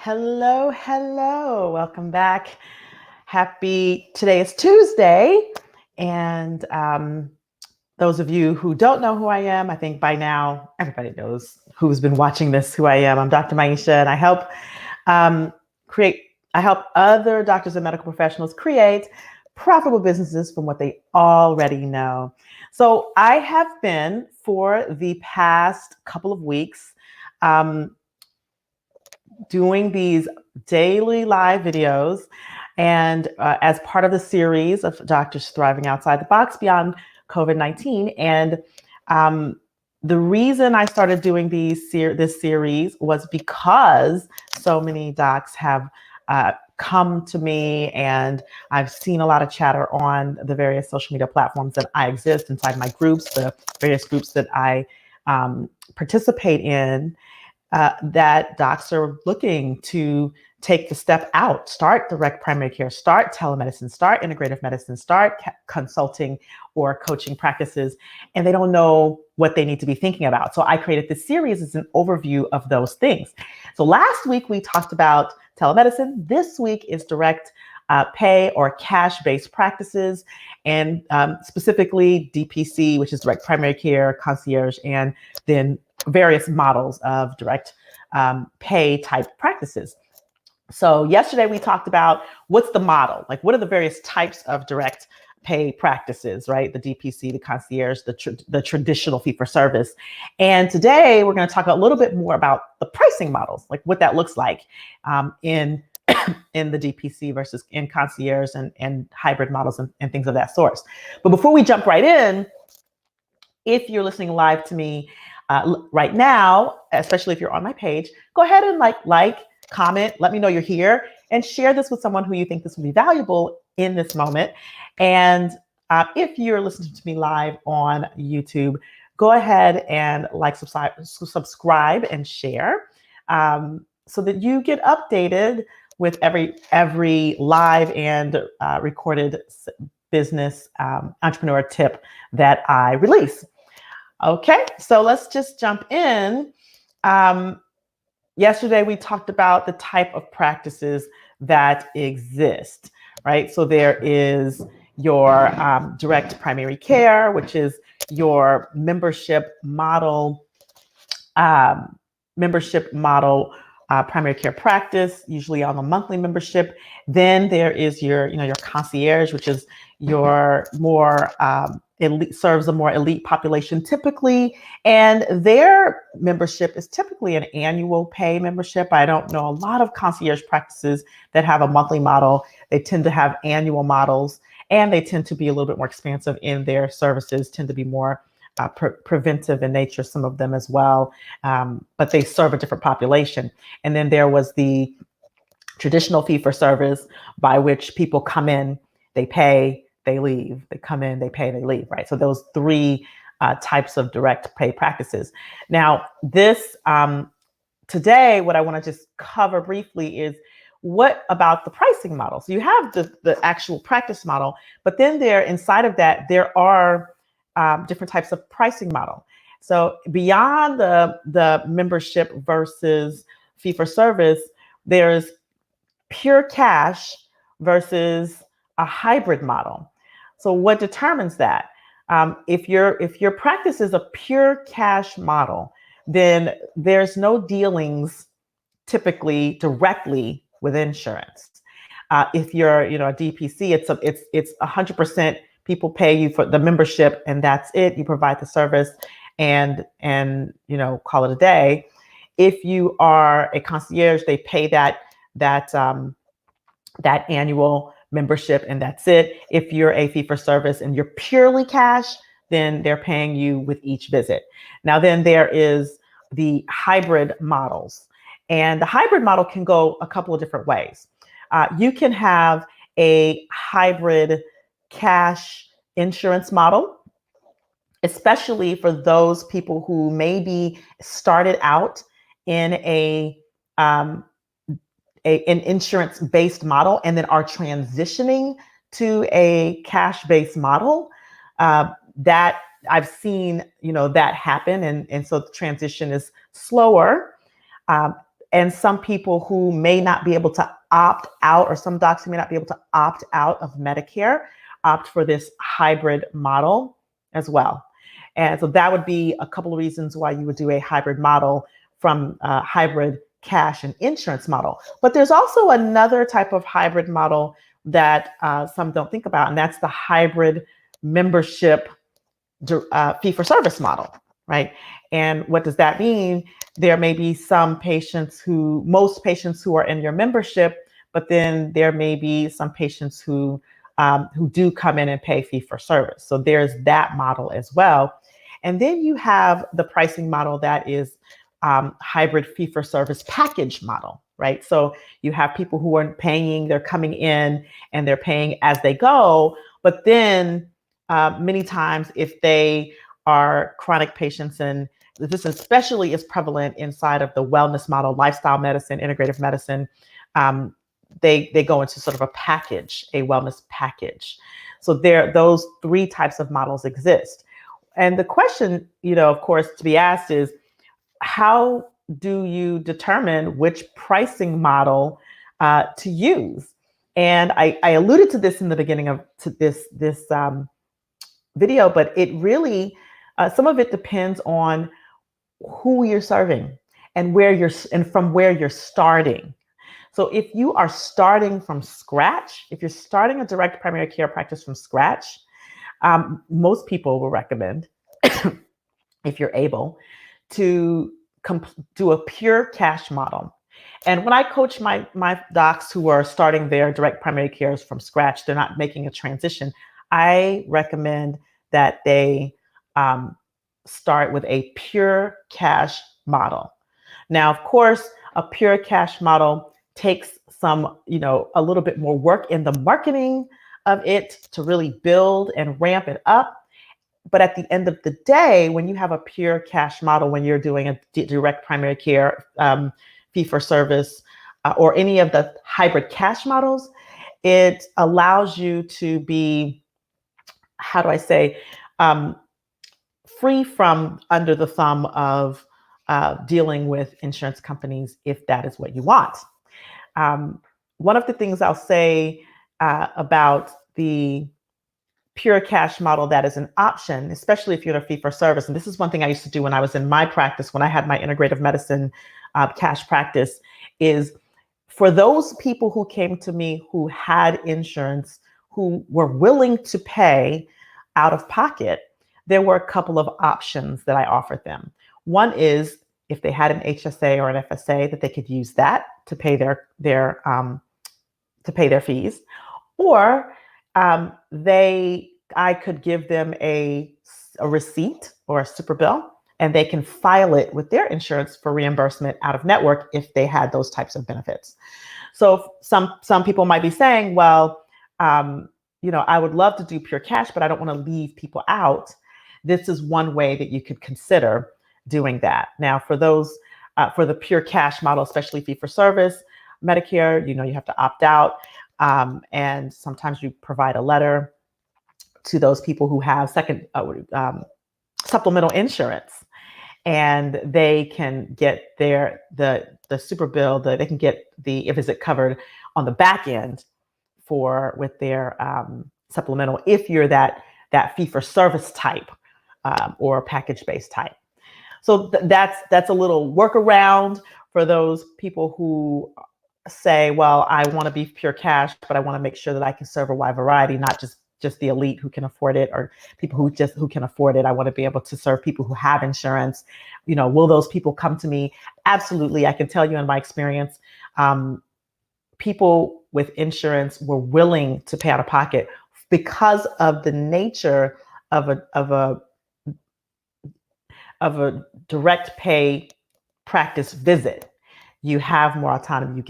Hello, hello. Welcome back. Today is Tuesday. And those of you who don't know who I am, I think by now everybody knows who's been watching this, who I am. I'm Dr. Maisha, and I help um, I help other doctors and medical professionals create profitable businesses from what they already know. So I have been for the past couple of weeks doing these daily live videos. And as part of the series of Doctors Thriving Outside the Box Beyond COVID-19. And the reason I started doing this series was because so many docs have come to me, and I've seen a lot of chatter on the various social media platforms that I exist inside my groups, the various groups that I participate in. That docs are looking to take the step out, start direct primary care, start telemedicine, start integrative medicine, start consulting or coaching practices, and they don't know what they need to be thinking about. So I created this series as an overview of those things. So last week we talked about telemedicine. This week is direct pay or cash-based practices, and specifically DPC, which is direct primary care, concierge, and then various models of direct pay type practices. So yesterday we talked about what's the model, like what are the various types of direct pay practices, right? The DPC, the concierge, the traditional fee for service. And today we're going to talk a little bit more about the pricing models, like what that looks like in the DPC versus in concierge and hybrid models and things of that sort. But before we jump right in, if you're listening live to me right now, especially if you're on my page, go ahead and like, comment, let me know you're here, and share this with someone who you think this would be valuable in this moment. And if you're listening to me live on YouTube, go ahead and subscribe and share so that you get updated with every live and recorded business entrepreneur tip that I release. Okay, so let's just jump in. Yesterday, we talked about the type of practices that exist, right? So there is your direct primary care, which is your membership model primary care practice, usually on a monthly membership. Then there is your concierge, which is your more serves a more elite population typically, and their membership is typically an annual pay membership. I don't know a lot of concierge practices that have a monthly model. They tend to have annual models, and they tend to be a little bit more expansive in their services, tend to be more preventive in nature, some of them as well, but they serve a different population. And then there was the traditional fee for service, by which people come in, they pay, they leave, they come in, they pay, they leave, right? So those three types of direct pay practices. Now, this today, what I want to just cover briefly is what about the pricing model? So you have the actual practice model, but then inside of that, there are different types of pricing model. So beyond the membership versus fee for service, there's pure cash versus a hybrid model. So what determines that? If your practice is a pure cash model, then there's no dealings typically directly with insurance. If you're a DPC, it's 100%. People pay you for the membership, and that's it. You provide the service, and call it a day. If you are a concierge, they pay that annual membership, and that's it. If you're a fee for service and you're purely cash, then they're paying you with each visit. Now, then there is the hybrid models, and the hybrid model can go a couple of different ways. You can have a hybrid cash insurance model, especially for those people who maybe started out in an insurance-based model and then are transitioning to a cash-based model. That I've seen, that happen, and so the transition is slower. and some people who may not be able to opt out, or some docs who may not be able to opt out of Medicare, opt for this hybrid model as well. And so that would be a couple of reasons why you would do a hybrid model from hybrid cash and insurance model. But there's also another type of hybrid model that some don't think about, and that's the hybrid membership fee-for-service model, right? And what does that mean? There may be most patients who are in your membership, but then there may be some patients who do come in and pay fee-for-service. So there's that model as well. And then you have the pricing model that is hybrid fee-for-service package model, right? So you have people who are paying, they're coming in and they're paying as they go, but then many times if they are chronic patients, and this especially is prevalent inside of the wellness model, lifestyle medicine, integrative medicine, they go into sort of a package, a wellness package. So those three types of models exist. And the question, of course, to be asked is, how do you determine which pricing model to use? And I alluded to this in the beginning of this video, but it really, some of it depends on who you're serving and from where you're starting. So if you are starting from scratch, if you're starting a direct primary care practice from scratch, most people will recommend, if you're able, to do a pure cash model. And when I coach my docs who are starting their direct primary cares from scratch, they're not making a transition, I recommend that they start with a pure cash model. Now, of course, a pure cash model takes some, a little bit more work in the marketing of it to really build and ramp it up. But at the end of the day, when you have a pure cash model, when you're doing a direct primary care fee for service or any of the hybrid cash models, it allows you to be, how do I say, free from under the thumb of dealing with insurance companies if that is what you want. One of the things I'll say about the pure cash model that is an option, especially if you're in a fee for service. And this is one thing I used to do when I was in my practice, when I had my integrative medicine cash practice, is for those people who came to me who had insurance, who were willing to pay out of pocket, there were a couple of options that I offered them. One is if they had an HSA or an FSA, that they could use that to pay their fees, or I could give them a receipt or a super bill, and they can file it with their insurance for reimbursement out of network if they had those types of benefits. So some people might be saying, well, I would love to do pure cash, but I don't want to leave people out. This is one way that you could consider doing that. Now, for those, for the pure cash model, especially fee for service, Medicare, you have to opt out. And sometimes you provide a letter to those people who have supplemental insurance, and they can get the super bill, they can get the visit covered on the back end with their supplemental, if you're that fee for service type or package-based type. So that's a little workaround for those people who say, well, I want to be pure cash, but I want to make sure that I can serve a wide variety, not just the elite who can afford it, or people who can afford it. I want to be able to serve people who have insurance. Will those people come to me? Absolutely. I can tell you in my experience, people with insurance were willing to pay out of pocket because of the nature of a direct pay practice visit. You have more autonomy.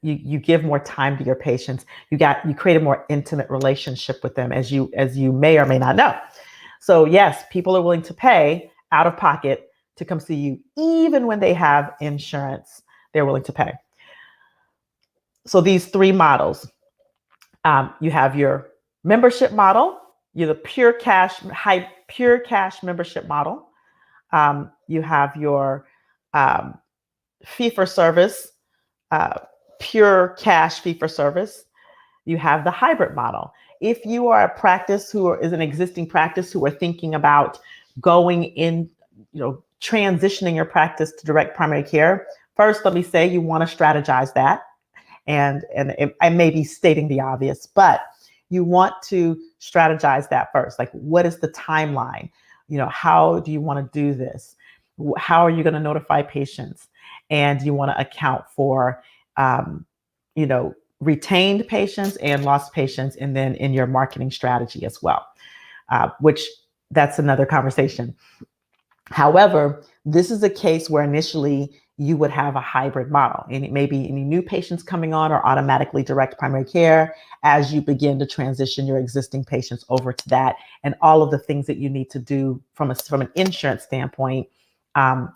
You give more time to your patients. You create a more intimate relationship with them, as you may or may not know. So yes, people are willing to pay out of pocket to come see you, even when they have insurance. They're willing to pay. So these three models, you have your membership model, you're the pure cash membership model. You have your fee for service, uh, pure cash fee for service. You have the hybrid model. If you are a practice is an existing practice who are thinking about going in, transitioning your practice to direct primary care, first, let me say you want to strategize that. And I may be stating the obvious, but you want to strategize that first. Like, what is the timeline? How do you want to do this? How are you going to notify patients? And you want to account for, you know, retained patients and lost patients, and then in your marketing strategy as well, which that's another conversation. However, this is a case where initially you would have a hybrid model, and it may be any new patients coming on or automatically direct primary care as you begin to transition your existing patients over to that, and all of the things that you need to do from an insurance standpoint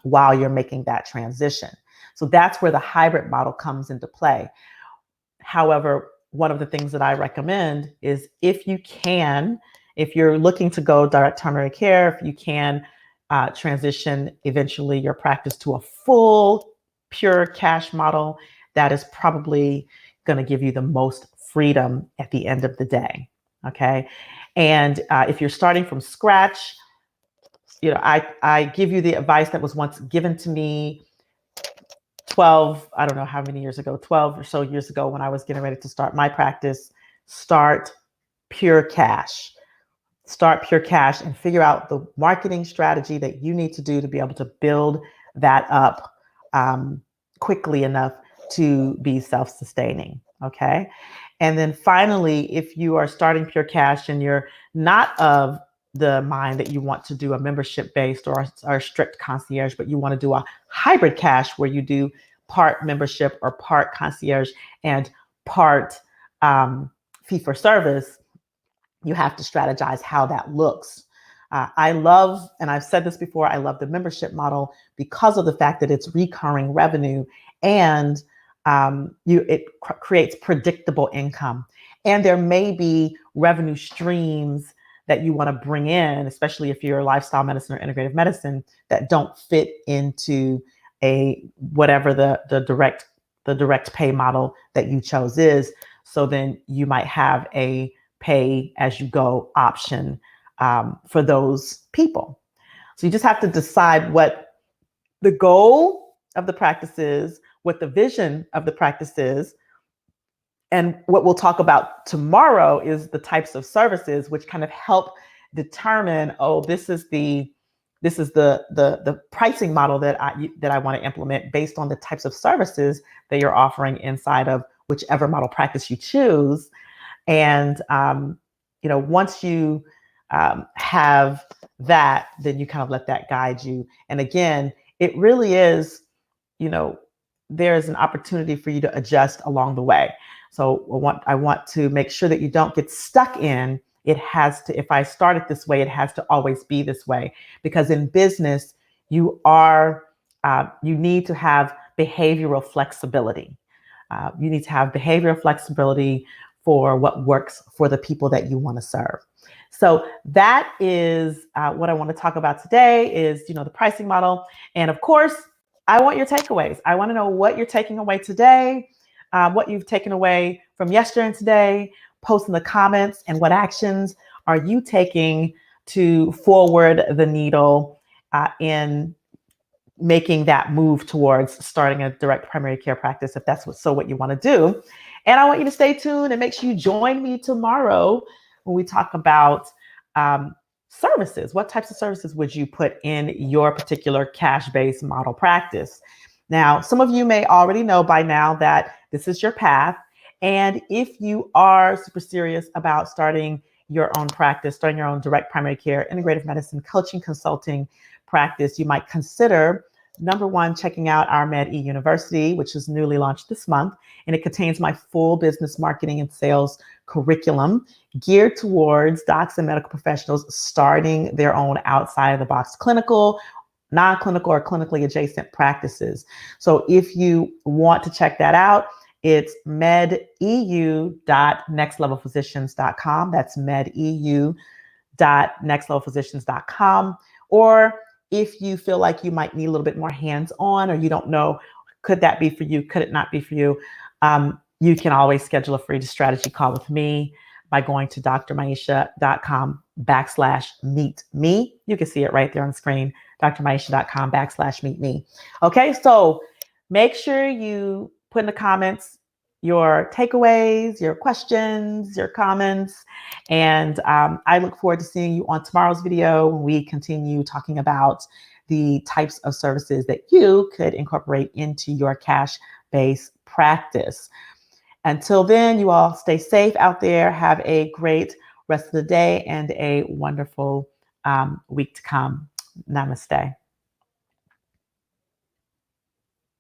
while you're making that transition. So that's where the hybrid model comes into play. However, one of the things that I recommend is if you're looking to go direct primary care, if you can transition eventually your practice to a full pure cash model, that is probably going to give you the most freedom at the end of the day. Okay. And if you're starting from scratch, I give you the advice that was once given to me 12, I don't know how many years ago, 12 or so years ago, when I was getting ready to start my practice. Start pure cash. Start pure cash and figure out the marketing strategy that you need to do to be able to build that up quickly enough to be self-sustaining. Okay. And then finally, if you are starting pure cash and you're not of the mind that you want to do a membership based or a strict concierge, but you want to do a hybrid cash where you do part membership or part concierge and part fee for service, you have to strategize how that looks. I love, and I've said this before, I love the membership model because of the fact that it's recurring revenue and it creates predictable income. And there may be revenue streams that you want to bring in, especially if you're lifestyle medicine or integrative medicine, that don't fit into whatever the direct pay model that you chose is. So then you might have a pay as you go option for those people. So you just have to decide what the goal of the practice is, what the vision of the practice is. And what we'll talk about tomorrow is the types of services which kind of help determine, this is the pricing model that I want to implement based on the types of services that you're offering inside of whichever model practice you choose. And once you have that, then you kind of let that guide you. And again, it really is, there's an opportunity for you to adjust along the way. So I want to make sure that you don't get stuck in, it has to, if I start it this way, it has to always be this way. Because in business, you need to have behavioral flexibility. You need to have behavioral flexibility for what works for the people that you want to serve. So that is what I want to talk about today is, the pricing model. And of course, I want your takeaways. I want to know what you're taking away today, what you've taken away from yesterday and today. Post in the comments, and what actions are you taking to forward the needle in making that move towards starting a direct primary care practice, if that's what you want to do. And I want you to stay tuned and make sure you join me tomorrow when we talk about services. What types of services would you put in your particular cash-based model practice? Now, some of you may already know by now that this is your path. And if you are super serious about starting your own practice, starting your own direct primary care, integrative medicine, coaching, consulting practice, you might consider, number one, checking out our Med E University, which is newly launched this month. And it contains my full business marketing and sales curriculum geared towards docs and medical professionals starting their own outside of the box clinical, non-clinical, or clinically adjacent practices. So if you want to check that out, it's medeu.nextlevelphysicians.com. That's medeu.nextlevelphysicians.com. Or if you feel like you might need a little bit more hands-on, or you don't know Could that be for you? Could it not be for you? You can always schedule a free strategy call with me by going to drmaisha.com/meet me. You can see it right there on the screen, drmaisha.com/meet me. Okay, so make sure you put in the comments your takeaways, your questions, your comments. And I look forward to seeing you on tomorrow's video when we continue talking about the types of services that you could incorporate into your cash-based practice. Until then, you all stay safe out there. Have a great rest of the day and a wonderful week to come. Namaste.